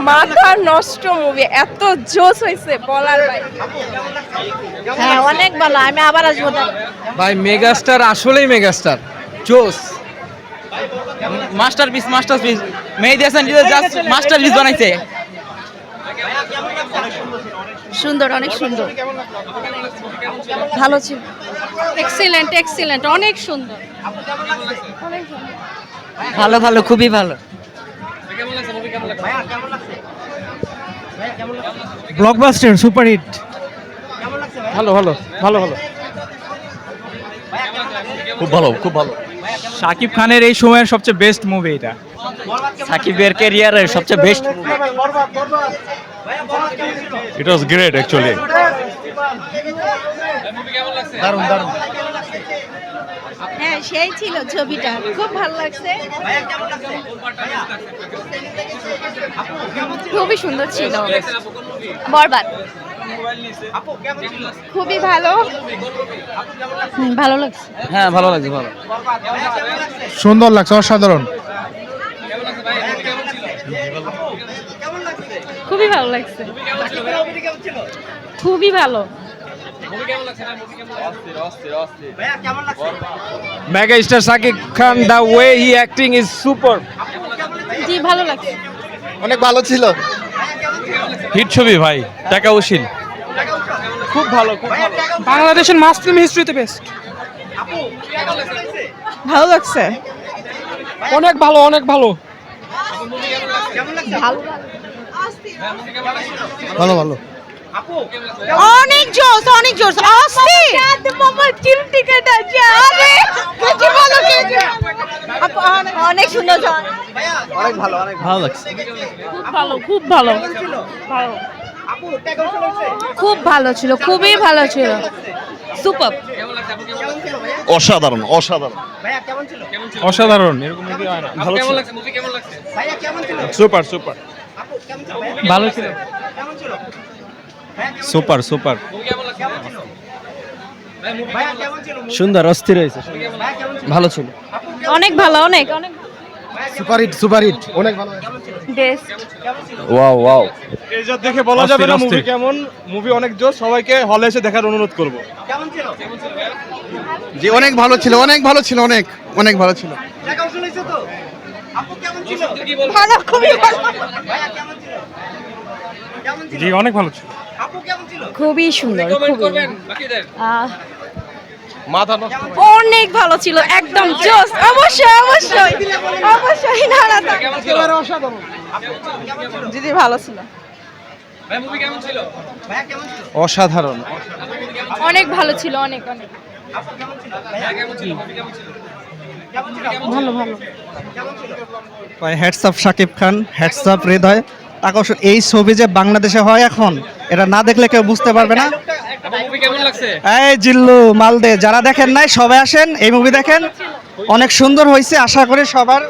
মাথা নষ্ট মুভি, এত জোস হয়েছে বলার বাইরে। হ্যাঁ অনেক ভালো, আমি আবার আসবো। ভাই মেগাস্টার, আসলেই মেগাস্টার, জোস। মাস্টারপিস মাস্টারপিস, মেহেদী হাসান জাস্ট মাস্টারপিস বানাইছে। সুন্দর, অনেক সুন্দর, ভালো ছিল। এক্সিলেন্ট এক্সিলেন্ট, অনেক সুন্দর। ভালো ভালো, খুবই ভালো। Blockbuster, super hit. ভালো ভালো ভালো ভালো, খুব ভালো, খুব ভালো। শাকিব খানের এই সময়ের সবচেয়ে বেস্ট মুভি এটা। সাকিবের ক্যারিয়ারের সবচেয়ে best. It was great actually. দারুণ দারুণ। হ্যাঁ সেই ছিল ছবিটা, খুব ভালো লাগছে। খুবই সুন্দর ছিল। বরবাদ খুবই ভালো। ভালো লাগছে। হ্যাঁ ভালো লাগছে, ভালো। সুন্দর লাগছে, অসাধারণ। খুবই ভালো লাগছে, খুবই ভালো। Mega star Shakib Khan, the way he acting is super. জি ভালো লাগছে। অনেক ভালো ছিল। হিট ছবি ভাই, টাকা উশিল। খুব ভালো, খুব ভালো। বাংলাদেশের মাস ফিল্ম হিস্ট্রিতে বেস্ট। ভালো লাগছে, অনেক ভালো, অনেক ভালো। ভালো ভালো। অনেক জোস, অনেক জোস। চিমটি কেটে যাবে। অনেক সুন্দর। অনেক ভালো, অনেক ভালো লাগছে। খুব ভালো, খুব ভালো, ভালো। খুব ভালো ছিল, খুবই ভালো ছিল। সুপার। অসাধারণ, অসাধারণ। অসাধারণ, এরকম মুভি হয় না। ভালো ছিল। সুপার সুপার, ভালো ছিল। সুপার সুপার, সুন্দর, অস্থির হয়েছে। ভালো ছিল। অনেক ভালো, অনেক অনেক সুপার হিট, সুপার হিট, অনেক ভালো। বেস্ট। Wow wow. এই যা দেখে বলা যাবে না মুভি কেমন। মুভি অনেক জোস, সবাইকে হলে এসে দেখার অনুরোধ করব। জি অনেক ভালো ছিল, অনেক ভালো ছিল, অনেক অনেক ভালো ছিল। ভালো, খুবই ভালো, জি অনেক ভালো ছিল। খুবই সুন্দর, খুবই মাথা নষ্ট। অনেক ভালো ছিল, একদম জোস। অবশ্যই অবশ্যই অবশ্যই, না না একেবারে অসাধারণ। দিদি ভালো ছিল, অসাধারণ। অনেক ভালো ছিল, অনেক অনেক ভালো ভালো। Hats off Shakib Khan, hats off হৃদয়। আকর্ষণ এই ছবি যে বাংলাদেশে হয় এখন, এটা না দেখলে কেউ বুঝতে পারবে না। এই জিল্লু মালদে, যারা দেখেন নাই সবাই আসেন, এই মুভি দেখেন, অনেক সুন্দর হয়েছে। আশা করি সবার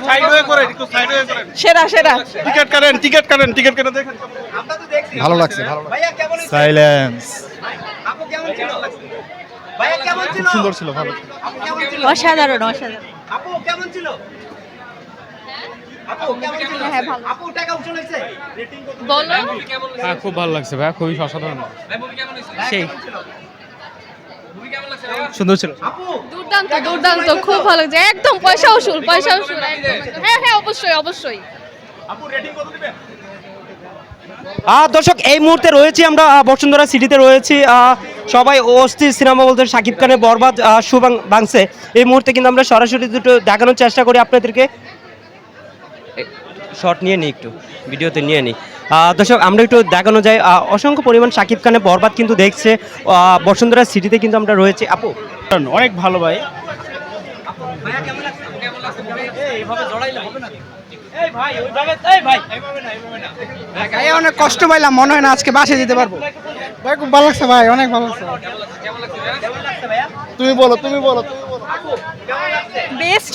সাইড হয়ে করে, একটু সাইড হয়ে করে। সেরা সেরা। টিকিট কাটেন, টিকিট কাটেন, টিকিট কেটে দেখেন। ভালো লাগছে, ভালো লাগছে। সাইলেন্স। খুব সুন্দর ছিল, ভালো। অসাধারণ, অসাধারণ। হ্যাঁ ভালো। বলো। হ্যাঁ খুব ভালো লাগছে ভাই, খুবই অসাধারণ। সেই সুন্দর ছিল। দুর্দান্ত দুর্দান্ত, খুব ভালো লাগছে, একদম পয়সা উসুল, পয়সা উসুল একদম। হ্যাঁ হ্যাঁ অবশ্যই অবশ্যই। দর্শক, এই মুহূর্তে রয়েছি আমরা বসুন্ধরা সিটিতে রয়েছি। সবাই অস্থির সিনেমা বলতে শাকিব খানের বরবাদ বাংছে। এই মুহূর্তে কিন্তু আমরা সরাসরি দুটো দেখানোর চেষ্টা করি আপনাদেরকে। শর্ট নিয়ে নিই, একটু ভিডিওতে নিয়ে নিই। দর্শক, আমরা একটু দেখানো যায়, অসংখ্য পরিমাণ শাকিব খানের বরবাদ কিন্তু দেখছে বসুন্ধরা সিটিতে কিন্তু আমরা রয়েছি। আপু অনেক ভালো ভাই। অনেক কষ্ট পাইলাম, মনে হয় না আজকে বাসে যেতে পারবো। ভাই খুব ভালো লাগছে ভাই, অনেক ভালো লাগছে। তুমি বলো, তুমি বলো। বেস্ট